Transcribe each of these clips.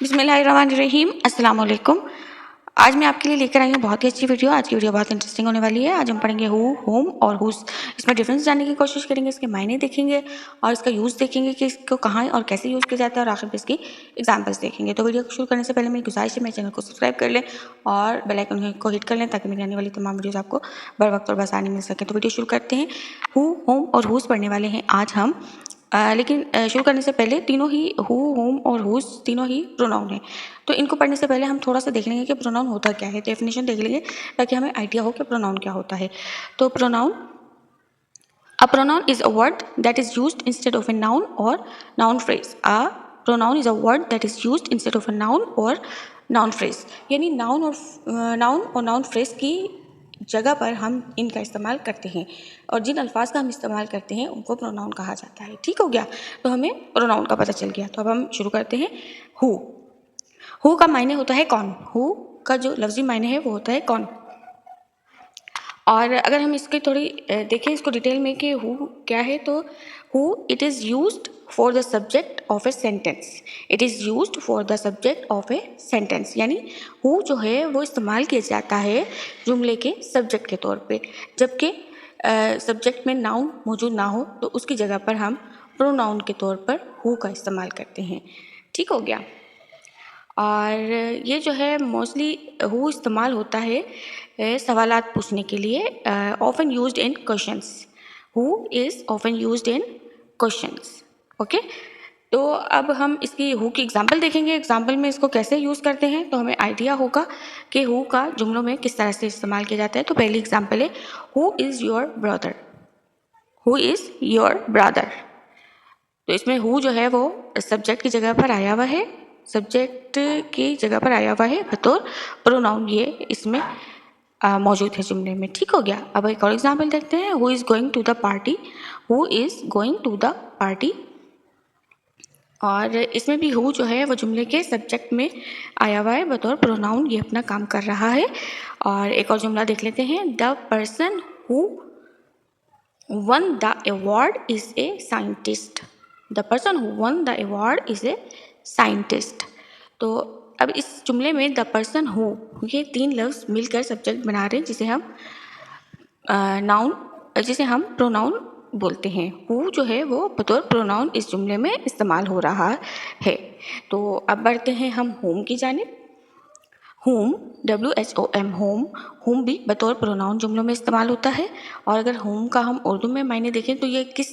बिस्मिल्लाहिर्रहमानिर्रहीम, अस्सलाम वालेकुम। आज मैं आपके लिए लेकर आई हूँ बहुत ही अच्छी वीडियो। आज की वीडियो बहुत इंटरेस्टिंग होने वाली है। आज हम पढ़ेंगे हु, होम और हुज। इसमें डिफरेंस जानने की कोशिश करेंगे, इसके मायने देखेंगे और इसका यूज़ देखेंगे कि इसको कहाँ और कैसे यूज़ किया जाता है, और आखिर में इसकी एग्जाम्पल्स देखेंगे। तो वीडियो को शुरू करने से पहले मेरी गुजारिश है, मेरे चैनल को सब्सक्राइब कर लें और बेल आइकन को हिट कर लें ताकि मेरी आने वाली तमाम वीडियोज़ आपको बर वक्त और बसानी मिल सके। तो वीडियो शुरू करते हैं। हु, होम और हुज पढ़ने वाले हैं आज हम। लेकिन शुरू करने से पहले तीनों ही हु, होम और हुज तीनों ही प्रोनाउन हैं। तो इनको पढ़ने से पहले हम थोड़ा सा देख लेंगे कि प्रोनाउन होता क्या है। डेफिनेशन देख लेंगे ताकि हमें आइडिया हो कि प्रोनाउन क्या होता है। तो pronoun, a pronoun is a word that is used instead of a noun or noun phrase. A pronoun is a word that is used instead of a noun or noun phrase. यानी noun और noun phrase की जगह पर हम इनका इस्तेमाल करते हैं और जिन अल्फाज का हम इस्तेमाल करते हैं उनको प्रोनाउन कहा जाता है। ठीक हो गया, तो हमें प्रोनाउन का पता चल गया। तो अब हम शुरू करते हैं। हु का मायने होता है कौन। हु का जो लफ्जी मायने है वो होता है कौन। और अगर हम इसकी थोड़ी देखें इसको डिटेल में कि हु क्या है, तो who it is used for the subject of a sentence. It is used for the subject of a sentence, यानी हु जो है वो इस्तेमाल किया जाता है जुमले के सब्जेक्ट के तौर पे। जबकि सब्जेक्ट में नाउन मौजूद ना हो तो उसकी जगह पर हम प्रोनाउन के तौर पर हु का इस्तेमाल करते हैं। ठीक हो गया। और ये जो है मोस्टली हु इस्तेमाल होता है सवालात पूछने के लिए। Often used in questions. Who is often used in questions. Okay, तो अब हम इसकी हु की एग्जांपल देखेंगे। एग्जांपल में इसको कैसे यूज़ करते हैं तो हमें आइडिया होगा कि हु का जुमलों में किस तरह से इस्तेमाल किया जाता है। तो पहली एग्जांपल है, who is your brother. Who is your brother. तो इसमें हु जो है वो सब्जेक्ट की जगह पर आया हुआ है, सब्जेक्ट की जगह पर आया हुआ है बतौर प्रोनाउन, ये इसमें मौजूद है जुमले में। ठीक हो गया। अब एक और एग्जांपल देखते हैं। Who is going to the party. Who is going to the party. और इसमें भी हु जो है वो जुमले के सब्जेक्ट में आया हुआ है बतौर प्रोनाउन, ये अपना काम कर रहा है। और एक और जुमला देख लेते हैं। The person who one the award is a scientist. The person who one the award is a scientist. तो अब इस जुमले में द पर्सन हु, ये तीन लफ्ज़ मिलकर सब्जेक्ट बना रहे हैं जिसे हम प्रोनाउन बोलते हैं। हु जो है वो बतौर प्रोनाउन इस जुमले में इस्तेमाल हो रहा है। तो अब बढ़ते हैं हम होम की जानिब। होम, WHOM, होम, होम भी बतौर प्रोनाउन जुमलों में इस्तेमाल होता है। और अगर होम का हम उर्दू में मायने देखें तो ये किस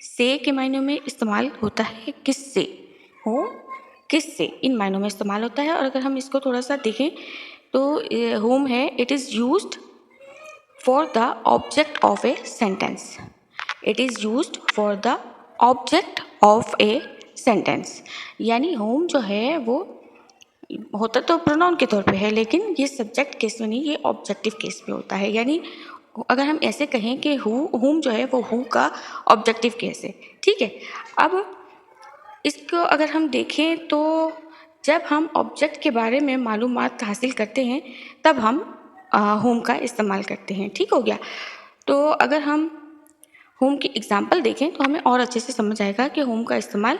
से के मायनों में इस्तेमाल होता है। किस से, होम किस से, इन मायनों में इस्तेमाल होता है। और अगर हम इसको थोड़ा सा देखें तो होम है, it is used for the object of a sentence. It is used for the object of a sentence, यानी होम जो है वो होता तो प्रोनाउन के तौर पे है, लेकिन ये सब्जेक्ट केस में नहीं, ये ऑब्जेक्टिव केस में होता है। यानी अगर हम ऐसे कहें कि हुम जो है वो हु का ऑब्जेक्टिव केस है। ठीक है। अब इसको अगर हम देखें तो जब हम ऑब्जेक्ट के बारे में मालूमात हासिल करते हैं तब हम होम का इस्तेमाल करते हैं। ठीक हो गया। तो अगर हम होम की एग्जाम्पल देखें तो हमें और अच्छे से समझ आएगा कि होम का इस्तेमाल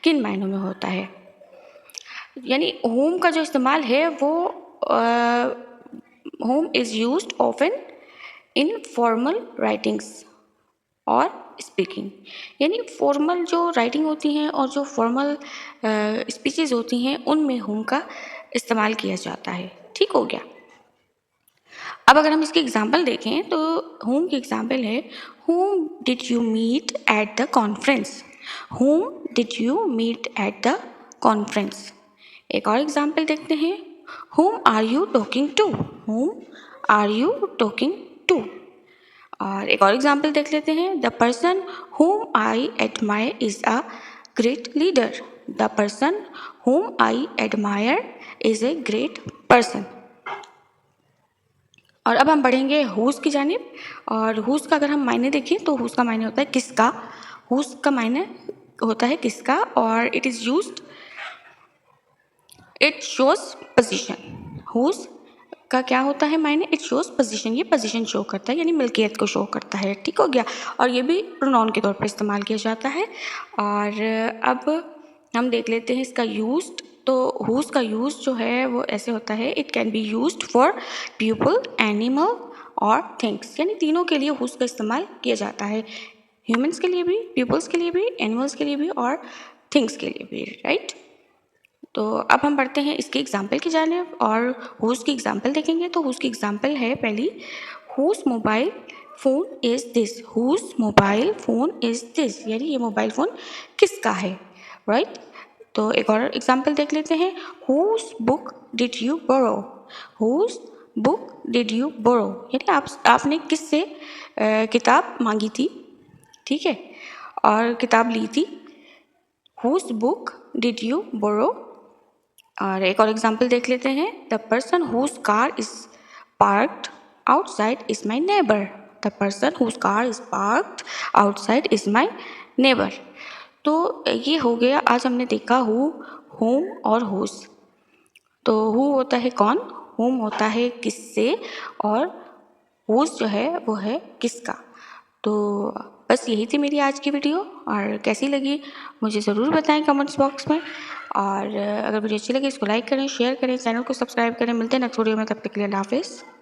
किन मायनों में होता है। यानी होम का जो इस्तेमाल है वो home is used often in formal writings और स्पीकिंग। यानी फॉर्मल जो राइटिंग होती हैं और जो फॉर्मल स्पीचेस होती हैं उनमें होम का इस्तेमाल किया जाता है। ठीक हो गया। अब अगर हम इसकी एग्जाम्पल देखें तो होम की एग्जाम्पल है, whom did you meet at the conference? Whom did you meet at the conference? एक और एग्जाम्पल देखते हैं। Whom are you talking to? Whom are you talking to? और एक और एग्जाम्पल देख लेते हैं। The person whom I admire is a great leader. The person whom I admire is a great person. और अब हम बढ़ेंगे हुज की जानिब। और हुज का अगर हम मायने देखें तो हुज का मायने होता है किसका। हुज का मायने होता है किसका और it is used, it shows position. Whose का क्या होता है मायने, इट शोज पोजीशन, ये पोजीशन शो करता है यानी मिल्कियत को शो करता है। ठीक हो गया। और ये भी प्रोनाउन के तौर पर इस्तेमाल किया जाता है। और अब हम देख लेते हैं इसका यूज्ड तो हुज का यूज़ जो है वो ऐसे होता है, it can be used for people, animal और थिंग्स, यानी तीनों के लिए हुज का इस्तेमाल किया जाता है, ह्यूमंस के लिए भी, पीपल्स के लिए भी, एनिमल्स के लिए भी और थिंग्स के लिए भी, राइट। तो अब हम बढ़ते हैं इसके एग्जाम्पल की जानिब और हुज की एग्जाम्पल देखेंगे। तो हुज की एग्जाम्पल है पहली, whose mobile phone is this, whose mobile phone is this, यानी ये मोबाइल फ़ोन किसका है, राइट। तो एक और एग्जाम्पल देख लेते हैं, whose book did you borrow, whose book did you borrow, यानी आपने किससे किताब मांगी थी, ठीक है, और किताब ली थी, whose book did you borrow. और एक और एग्जाम्पल देख लेते हैं, the person whose car is parked outside is my neighbour, the person whose car is parked outside is my neighbour. तो ये हो गया, आज हमने देखा हु, होम और हुज। तो हु होता है कौन, होम होता है किससे, और हुज जो है वो है किसका। तो बस यही थी मेरी आज की वीडियो, और कैसी लगी मुझे ज़रूर बताएं कमेंट्स बॉक्स में, और अगर वीडियो अच्छी लगी इसको लाइक करें, शेयर करें, चैनल को सब्सक्राइब करें। मिलते हैं नेक्स्ट वीडियो में, तब तक के लिए अल्लाह हाफिज़।